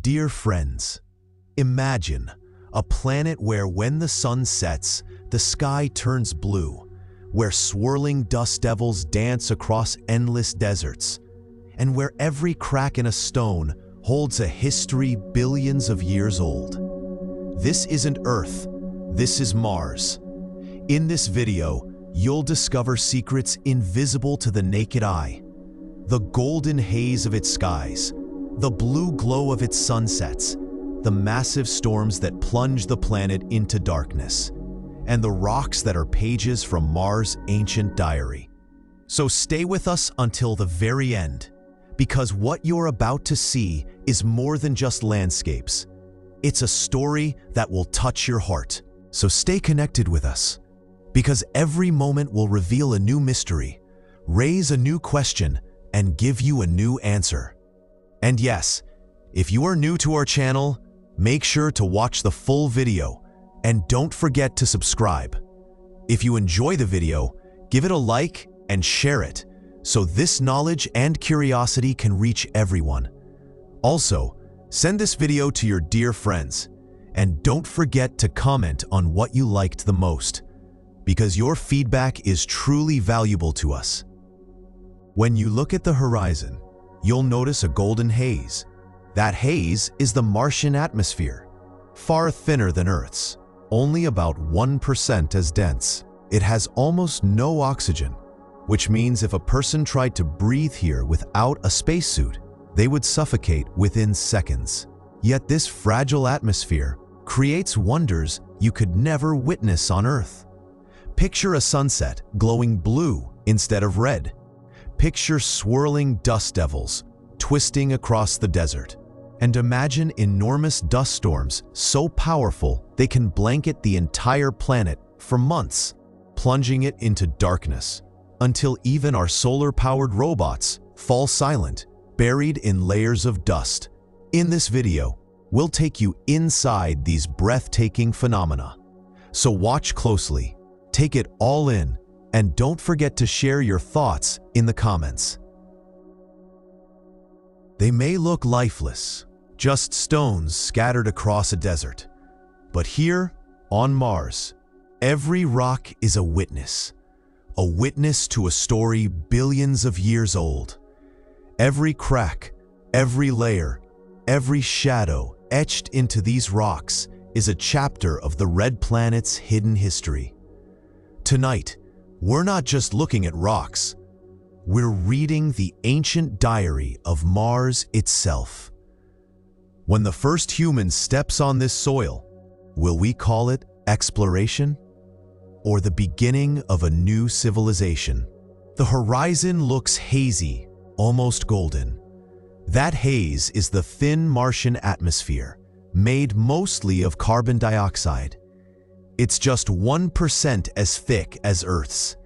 Dear friends, imagine a planet where when the sun sets, the sky turns blue, where swirling dust devils dance across endless deserts, and where every crack in a stone holds a history billions of years old. This isn't Earth, this is Mars. In this video, you'll discover secrets invisible to the naked eye. The golden haze of its skies, the blue glow of its sunsets, the massive storms that plunge the planet into darkness, and the rocks that are pages from Mars' ancient diary. So stay with us until the very end, because what you're about to see is more than just landscapes. It's a story that will touch your heart. So stay connected with us, because every moment will reveal a new mystery, raise a new question, and give you a new answer. And yes, if you are new to our channel, make sure to watch the full video and don't forget to subscribe. If you enjoy the video, give it a like and share it so this knowledge and curiosity can reach everyone. Also, send this video to your dear friends and don't forget to comment on what you liked the most, because your feedback is truly valuable to us. When you look at the horizon, you'll notice a golden haze. That haze is the Martian atmosphere, far thinner than Earth's, only about 1% as dense. It has almost no oxygen, which means if a person tried to breathe here without a spacesuit, they would suffocate within seconds. Yet this fragile atmosphere creates wonders you could never witness on Earth. Picture a sunset glowing blue instead of red. Picture swirling dust devils twisting across the desert. And imagine enormous dust storms so powerful they can blanket the entire planet for months, plunging it into darkness, until even our solar-powered robots fall silent, buried in layers of dust. In this video, we'll take you inside these breathtaking phenomena. So watch closely, take it all in, and don't forget to share your thoughts in the comments. They may look lifeless, just stones scattered across a desert. But here, on Mars, every rock is a witness to a story billions of years old. Every crack, every layer, every shadow etched into these rocks is a chapter of the red planet's hidden history. Tonight, we're not just looking at rocks, we're reading the ancient diary of Mars itself. When the first human steps on this soil, will we call it exploration or the beginning of a new civilization? The horizon looks hazy, almost golden. That haze is the thin Martian atmosphere, made mostly of carbon dioxide. It's just 1% as thick as Earth's.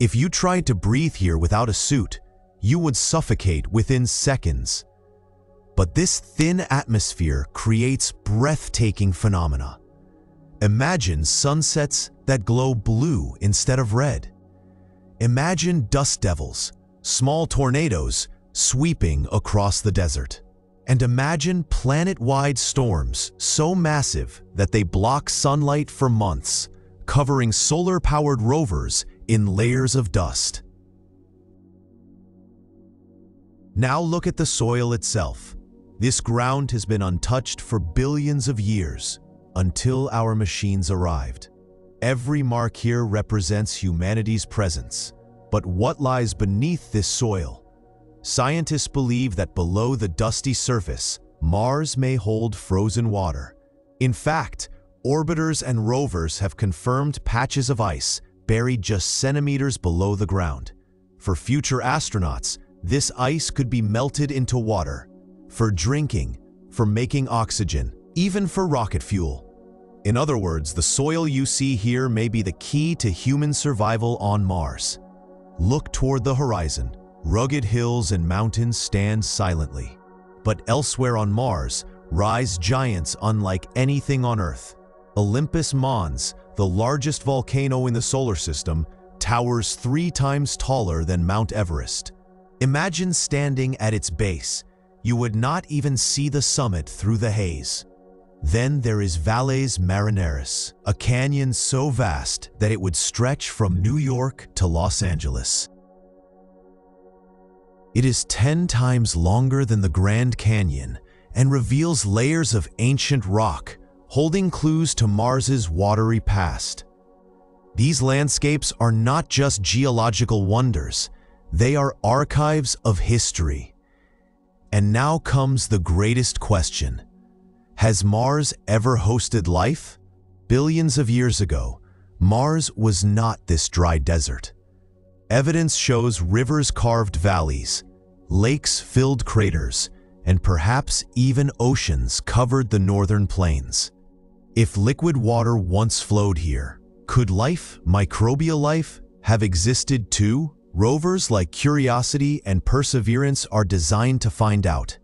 If you tried to breathe here without a suit, you would suffocate within seconds. But this thin atmosphere creates breathtaking phenomena. Imagine sunsets that glow blue instead of red. Imagine dust devils, small tornadoes sweeping across the desert. And imagine planet-wide storms so massive that they block sunlight for months, covering solar-powered rovers in layers of dust. Now look at the soil itself. This ground has been untouched for billions of years, until our machines arrived. Every mark here represents humanity's presence. But what lies beneath this soil? Scientists believe that below the dusty surface, Mars may hold frozen water. In fact, orbiters and rovers have confirmed patches of ice buried just centimeters below the ground. For future astronauts, this ice could be melted into water, for drinking, for making oxygen, even for rocket fuel. In other words, the soil you see here may be the key to human survival on Mars. Look toward the horizon. Rugged hills and mountains stand silently. But elsewhere on Mars rise giants unlike anything on Earth. Olympus Mons, the largest volcano in the solar system, towers 3 times taller than Mount Everest. Imagine standing at its base. You would not even see the summit through the haze. Then there is Valles Marineris, a canyon so vast that it would stretch from New York to Los Angeles. It is 10 times longer than the Grand Canyon and reveals layers of ancient rock, holding clues to Mars's watery past. These landscapes are not just geological wonders, they are archives of history. And now comes the greatest question. Has Mars ever hosted life? Billions of years ago, Mars was not this dry desert. Evidence shows rivers carved valleys, lakes filled craters, and perhaps even oceans covered the northern plains. If liquid water once flowed here, could life, microbial life, have existed too? Rovers like Curiosity and Perseverance are designed to find out.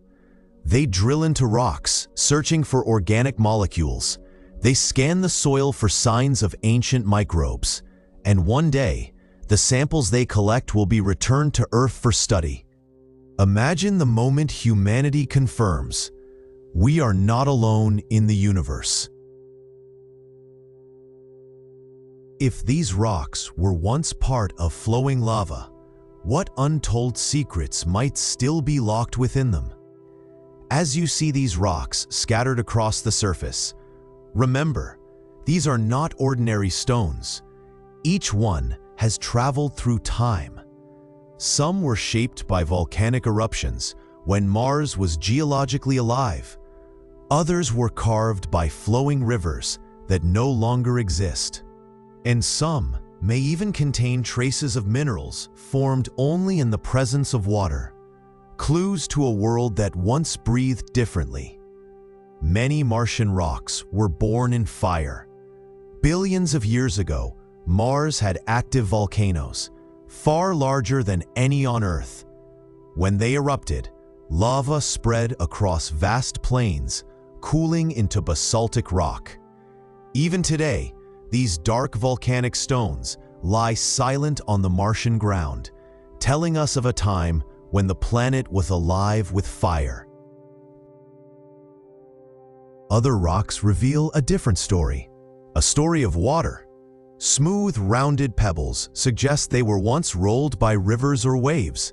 They drill into rocks, searching for organic molecules. They scan the soil for signs of ancient microbes. And one day, the samples they collect will be returned to Earth for study. Imagine the moment humanity confirms, we are not alone in the universe. If these rocks were once part of flowing lava, what untold secrets might still be locked within them? As you see these rocks scattered across the surface, remember, these are not ordinary stones. Each one has traveled through time. Some were shaped by volcanic eruptions when Mars was geologically alive. Others were carved by flowing rivers that no longer exist. And some may even contain traces of minerals formed only in the presence of water, clues to a world that once breathed differently. Many Martian rocks were born in fire. Billions of years ago, Mars had active volcanoes, far larger than any on Earth. When they erupted, lava spread across vast plains, cooling into basaltic rock. Even today, these dark volcanic stones lie silent on the Martian ground, telling us of a time when the planet was alive with fire. Other rocks reveal a different story, a story of water. Smooth, rounded pebbles suggest they were once rolled by rivers or waves.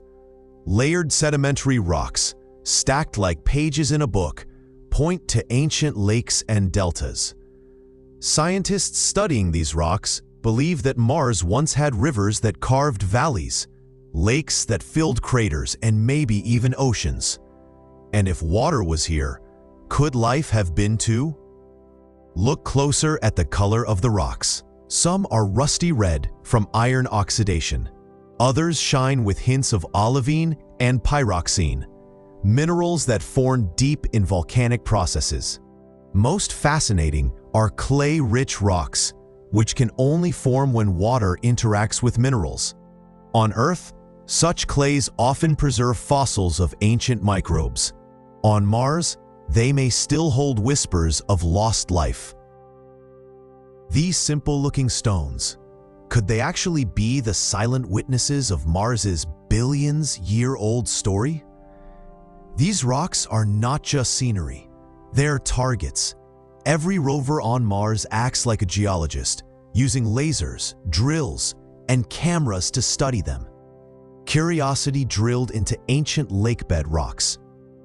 Layered sedimentary rocks, stacked like pages in a book, point to ancient lakes and deltas. Scientists studying these rocks believe that Mars once had rivers that carved valleys, lakes that filled craters, and maybe even oceans. And if water was here, could life have been too? Look closer at the color of the rocks. Some are rusty red from iron oxidation. Others shine with hints of olivine and pyroxene, minerals that form deep in volcanic processes. Most fascinating are clay-rich rocks, which can only form when water interacts with minerals. On Earth, such clays often preserve fossils of ancient microbes. On Mars, they may still hold whispers of lost life. These simple-looking stones, could they actually be the silent witnesses of Mars's billions-year-old story? These rocks are not just scenery, they're targets. Every rover on Mars acts like a geologist, using lasers, drills, and cameras to study them. Curiosity drilled into ancient lakebed rocks.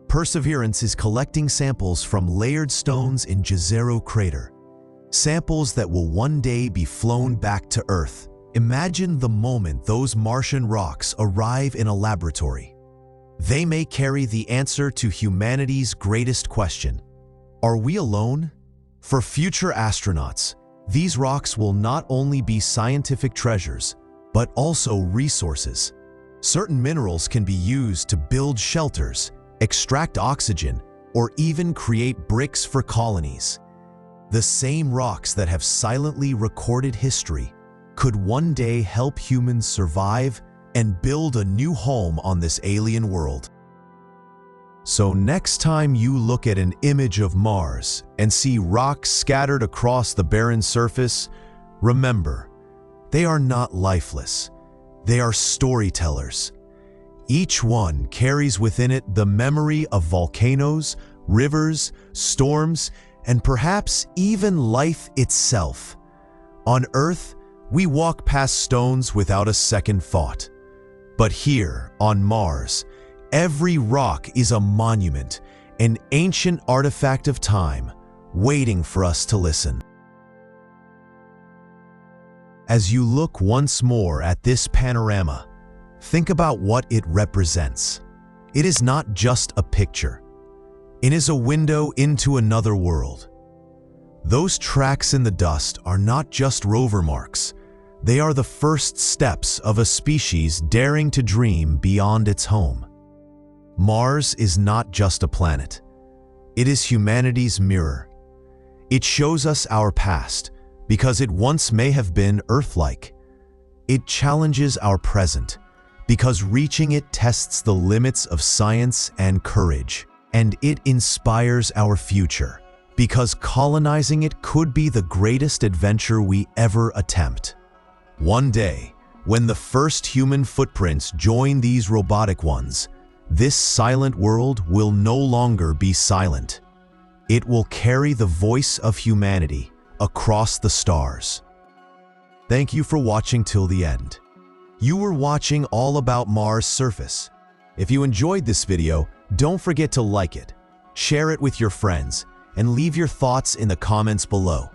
Perseverance is collecting samples from layered stones in Jezero crater. Samples that will one day be flown back to Earth. Imagine the moment those Martian rocks arrive in a laboratory. They may carry the answer to humanity's greatest question. Are we alone? For future astronauts, these rocks will not only be scientific treasures, but also resources. Certain minerals can be used to build shelters, extract oxygen, or even create bricks for colonies. The same rocks that have silently recorded history could one day help humans survive and build a new home on this alien world. So next time you look at an image of Mars and see rocks scattered across the barren surface, remember, they are not lifeless. They are storytellers. Each one carries within it the memory of volcanoes, rivers, storms, and perhaps even life itself. On Earth, we walk past stones without a second thought. But here, on Mars, every rock is a monument, an ancient artifact of time, waiting for us to listen. As you look once more at this panorama, think about what it represents. It is not just a picture. It is a window into another world. Those tracks in the dust are not just rover marks. They are the first steps of a species daring to dream beyond its home. Mars is not just a planet. It is humanity's mirror. It shows us our past because it once may have been Earth-like. It challenges our present because reaching it tests the limits of science and courage. And it inspires our future because colonizing it could be the greatest adventure we ever attempt. One day, when the first human footprints join these robotic ones, this silent world will no longer be silent. It will carry the voice of humanity across the stars. Thank you for watching till the end. You were watching All About Mars Surface. If you enjoyed this video, don't forget to like it, share it with your friends, and leave your thoughts in the comments below.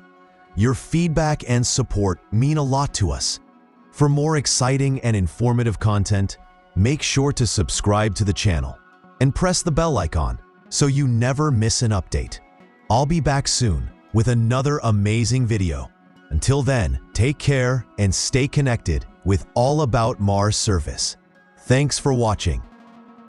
Your feedback and support mean a lot to us. For more exciting and informative content, make sure to subscribe to the channel and press the bell icon so you never miss an update. I'll be back soon with another amazing video. Until then, take care and stay connected with All About Mars Surface. Thanks for watching.